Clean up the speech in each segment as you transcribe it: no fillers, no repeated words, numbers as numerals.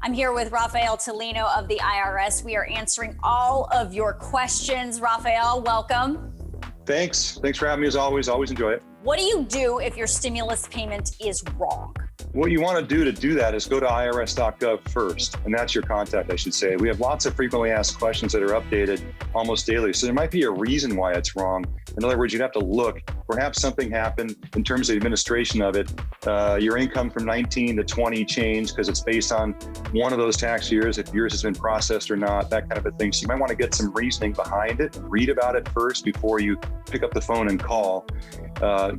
I'm here with Raphael Tulino of the IRS. We are answering all of your questions. Raphael, welcome. Thanks for having me as always. Always enjoy it. What do you do if your stimulus payment is wrong? What you want to do that is go to irs.gov first, and that's your contact, I should say. We have lots of frequently asked questions that are updated almost daily, so there might be a reason why it's wrong. In other words, you'd have to look. Perhaps something happened in terms of the administration of it. Your income from 19 to 20 changed because it's based on one of those tax years, if yours has been processed or not, that kind of a thing. So you might want to get some reasoning behind it, read about it first before you pick up the phone and call.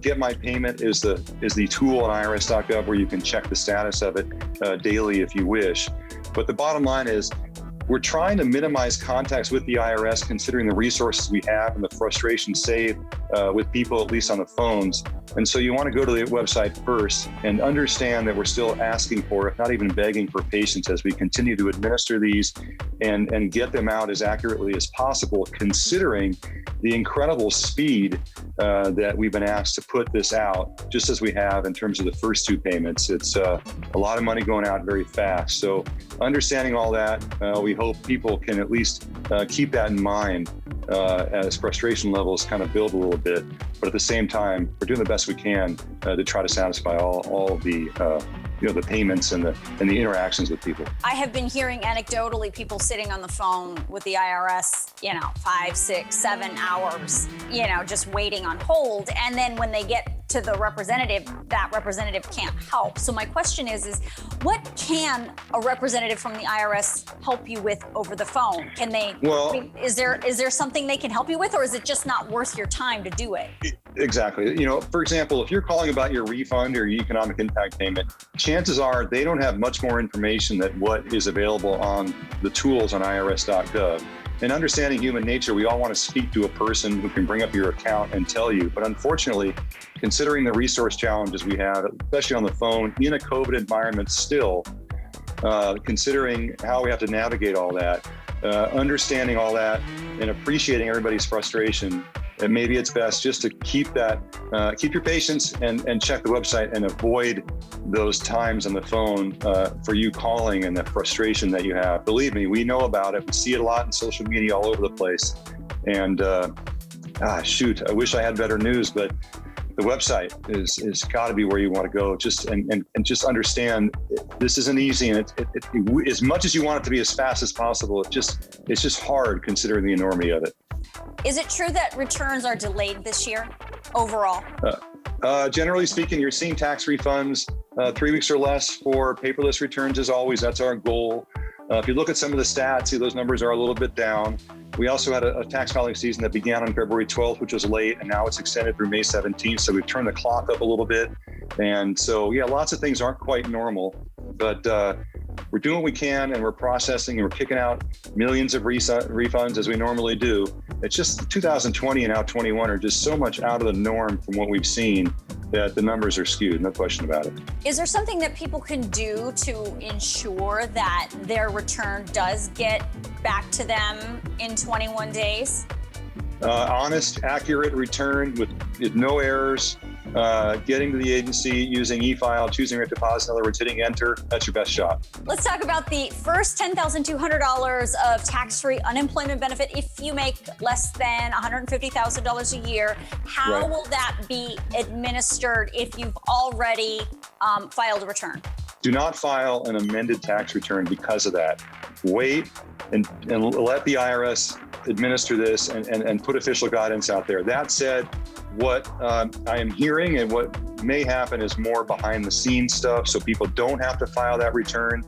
Get My Payment is the tool on irs.gov where you can check the status of it daily if you wish. But the bottom line is, we're trying to minimize contacts with the IRS, considering the resources we have and the frustration saved with people, at least on the phones. And so you want to go to the website first and understand that we're still asking for, if not even begging for, patience as we continue to administer these and get them out as accurately as possible, considering the incredible speed that we've been asked to put this out, just as we have in terms of the first two payments. It's a lot of money going out very fast. So understanding all that, we hope people can at least keep that in mind as frustration levels kind of build a little bit. But at the same time, we're doing the best we can to try to satisfy all of the the payments and the interactions with people. I have been hearing anecdotally people sitting on the phone with the IRS, 5, 6, 7 hours, just waiting on hold. And then when they get to the representative, that representative can't help. So my question is what can a representative from the IRS help you with over the phone? Can they, is there something they can help you with, or is it just not worth your time to do it? Exactly. For example, if you're calling about your refund or your economic impact payment, chances are they don't have much more information than what is available on the tools on irs.gov. And understanding human nature, we all want to speak to a person who can bring up your account and tell you. But unfortunately, considering the resource challenges we have, especially on the phone, in a COVID environment still, considering how we have to navigate all that, understanding all that and appreciating everybody's frustration, and maybe it's best just to keep your patience and check the website and avoid those times on the phone for you calling and the frustration that you have. Believe me, we know about it. We see it a lot in social media all over the place. And shoot, I wish I had better news, but the website is got to be where you want to go. Just just understand this isn't easy, and it, as much as you want it to be as fast as possible, it's just hard considering the enormity of it. Is it true that returns are delayed this year overall? Generally speaking, you're seeing tax refunds 3 weeks or less for paperless returns as always. That's our goal. If you look at some of the stats, see those numbers are a little bit down. We also had a tax filing season that began on February 12th, which was late, and now it's extended through May 17th. So we've turned the clock up a little bit. And so, yeah, lots of things aren't quite normal, but we're doing what we can, and we're processing, and we're kicking out millions of refunds as we normally do. It's just 2020 and now 21 are just so much out of the norm from what we've seen that the numbers are skewed, no question about it. Is there something that people can do to ensure that their return does get back to them in 21 days? Honest, accurate return with no errors, getting to the agency using e-file, choosing direct deposit, in other words, hitting enter, that's your best shot. Let's talk about the first $10,200 of tax-free unemployment benefit if you make less than $150,000 a year. How will that be administered if you've already filed a return? Do not file an amended tax return because of that. Wait and let the IRS administer this and put official guidance out there. That said, what I am hearing and what may happen is more behind the scenes stuff, so people don't have to file that return.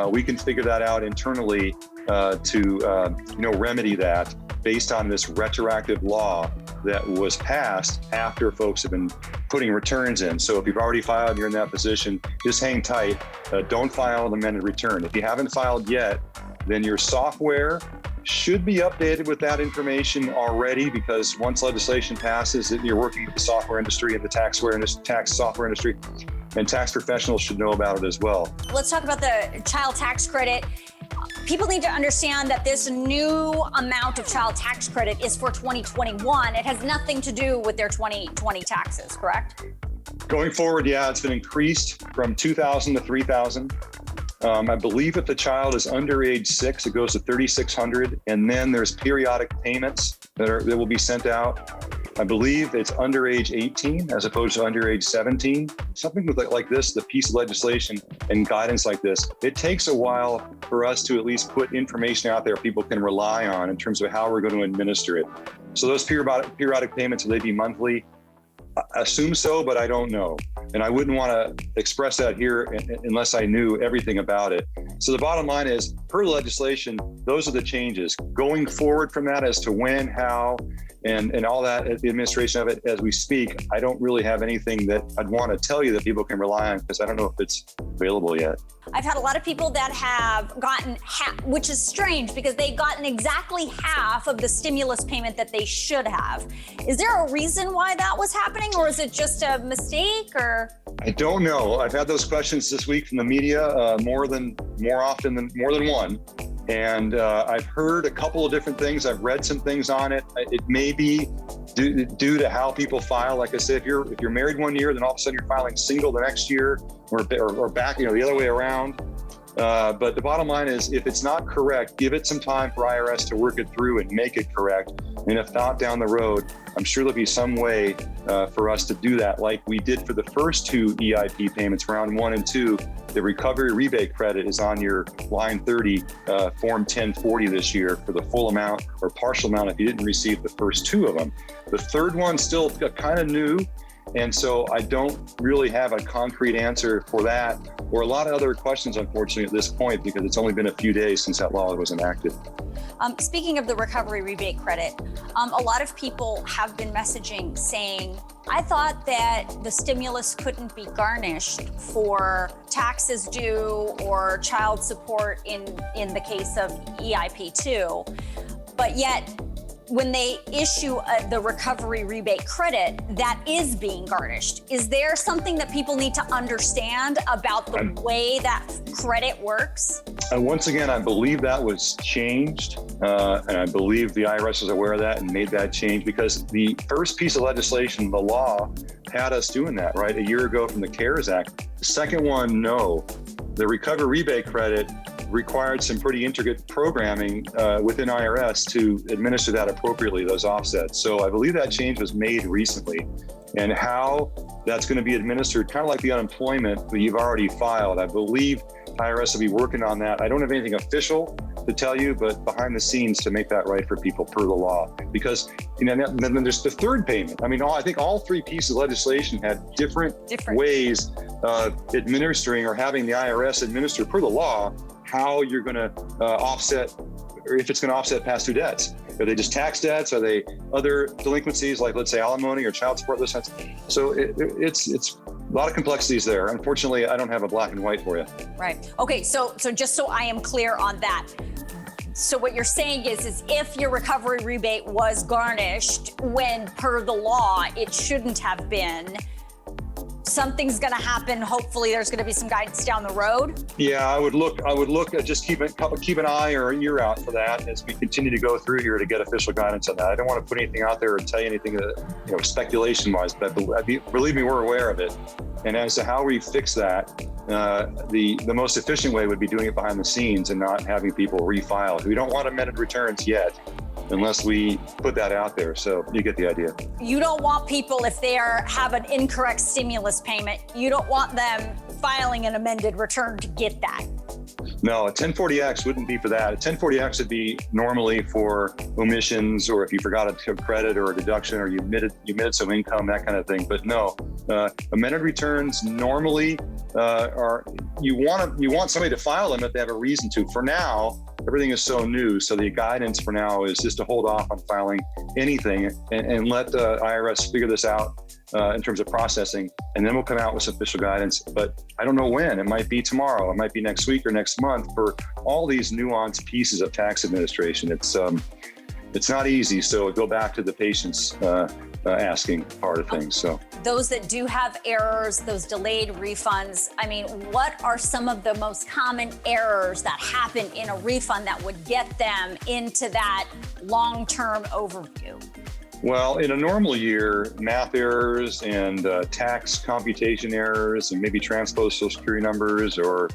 We can figure that out internally to remedy that based on this retroactive law that was passed after folks have been putting returns in. So if you've already filed and you're in that position, just hang tight. Don't file an amended return. If you haven't filed yet, then your software should be updated with that information already, because once legislation passes, you're working with the software industry and the tax software industry, and tax professionals should know about it as well. Let's talk about the child tax credit. People need to understand that this new amount of child tax credit is for 2021. It has nothing to do with their 2020 taxes, correct? Going forward, yeah, it's been increased from $2,000 to $3,000. I believe if the child is under age 6, it goes to $3,600, and then there's periodic payments that will be sent out. I believe it's under age 18 as opposed to under age 17. Something like this, the piece of legislation and guidance like this, it takes a while for us to at least put information out there people can rely on in terms of how we're going to administer it. So those periodic payments, will they be monthly? I assume so, but I don't know. And I wouldn't want to express that here unless I knew everything about it. So the bottom line is, per legislation, those are the changes. Going forward from that as to when, how, and all that, the administration of it as we speak, I don't really have anything that I'd want to tell you that people can rely on, because I don't know if it's available yet. I've had a lot of people that have gotten half, which is strange because they've gotten exactly half of the stimulus payment that they should have. Is there a reason why that was happening, or is it just a mistake, or? I don't know. I've had those questions this week from the media more often than one. And I've heard a couple of different things. I've read some things on it. It may be due to how people file. Like I said, if you're married one year, then all of a sudden you're filing single the next year, or back, the other way around. But the bottom line is, if it's not correct, give it some time for IRS to work it through and make it correct. And if not, down the road, I'm sure there'll be some way for us to do that, like we did for the first two EIP payments, round 1 and 2. The recovery rebate credit is on your line 30, form 1040 this year for the full amount or partial amount if you didn't receive the first 2 of them. The third one's still kind of new. And so I don't really have a concrete answer for that, or a lot of other questions, unfortunately, at this point, because it's only been a few days since that law was enacted. Speaking of the recovery rebate credit, a lot of people have been messaging saying, I thought that the stimulus couldn't be garnished for taxes due or child support in the case of EIP2, but yet when they issue the recovery rebate credit, that is being garnished. Is there something that people need to understand about the way that credit works? Once again, I believe that was changed, and I believe the IRS is aware of that and made that change, because the first piece of legislation, the law, had us doing that, right, a year ago from the CARES Act. The second one, no. The recovery rebate credit required some pretty intricate programming within IRS to administer that appropriately, those offsets. So I believe that change was made recently, and how that's going to be administered, kind of like the unemployment that you've already filed. I believe IRS will be working on that. I don't have anything official to tell you, but behind the scenes to make that right for people per the law. Because then there's the third payment. I mean, I think all 3 pieces of legislation had different ways of administering or having the IRS administer per the law how you're going to offset, or if it's going to offset past due debts. Are they just tax debts? Are they other delinquencies, like, let's say, alimony or child support, those kinds? So it's a lot of complexities there. Unfortunately, I don't have a black and white for you. Right. Okay. So just so I am clear on that. So what you're saying is if your recovery rebate was garnished when per the law it shouldn't have been, something's going to happen. Hopefully there's going to be some guidance down the road. Yeah, I would look at just keep an eye or an ear out for that as we continue to go through here to get official guidance on that. I don't want to put anything out there or tell you anything speculation wise, but believe me, we're aware of it. And as to how we fix that, the most efficient way would be doing it behind the scenes and not having people refile. We don't want amended returns yet, unless we put that out there. So you get the idea. You don't want people, if they have an incorrect stimulus payment, you don't want them filing an amended return to get that. No, a 1040X wouldn't be for that. A 1040X would be normally for omissions, or if you forgot a credit or a deduction, or you omitted some income, that kind of thing. But no, amended returns normally you want somebody to file them if they have a reason to. For now, everything is so new, so the guidance for now is just to hold off on filing anything and let the IRS figure this out in terms of processing, and then we'll come out with some official guidance. But I don't know when. It might be tomorrow, it might be next week or next month for all these nuanced pieces of tax administration. It's not easy, so go back to the patient's asking part of things. So those that do have errors, those delayed refunds, I mean, what are some of the most common errors that happen in a refund that would get them into that long-term overview? Well, in a normal year, math errors and tax computation errors, and maybe transposed Social Security numbers, or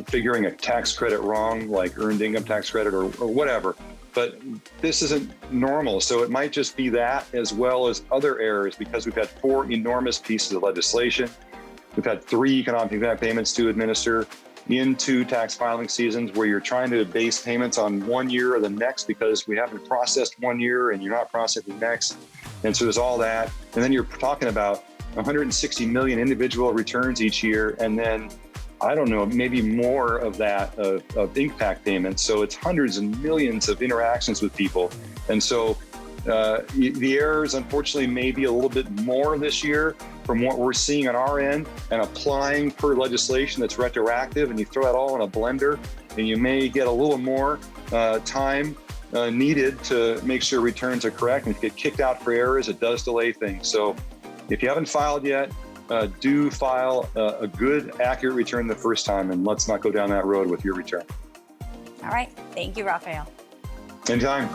figuring a tax credit wrong, like earned income tax credit or whatever. But this isn't normal, so it might just be that, as well as other errors, because we've had 4 enormous pieces of legislation. We've had 3 economic impact payments to administer in 2 tax filing seasons, where you're trying to base payments on one year or the next because we haven't processed one year and you're not processing next. And so there's all that. And then you're talking about 160 million individual returns each year. And then, I don't know, maybe more of that of impact payments. So it's hundreds and millions of interactions with people. And so the errors, unfortunately, may be a little bit more this year from what we're seeing on our end, and applying per legislation that's retroactive, and you throw it all in a blender, and you may get a little more time needed to make sure returns are correct. And if you get kicked out for errors, it does delay things. So if you haven't filed yet, do file a good, accurate return the first time, and let's not go down that road with your return. All right. Thank you, Raphael. Anytime.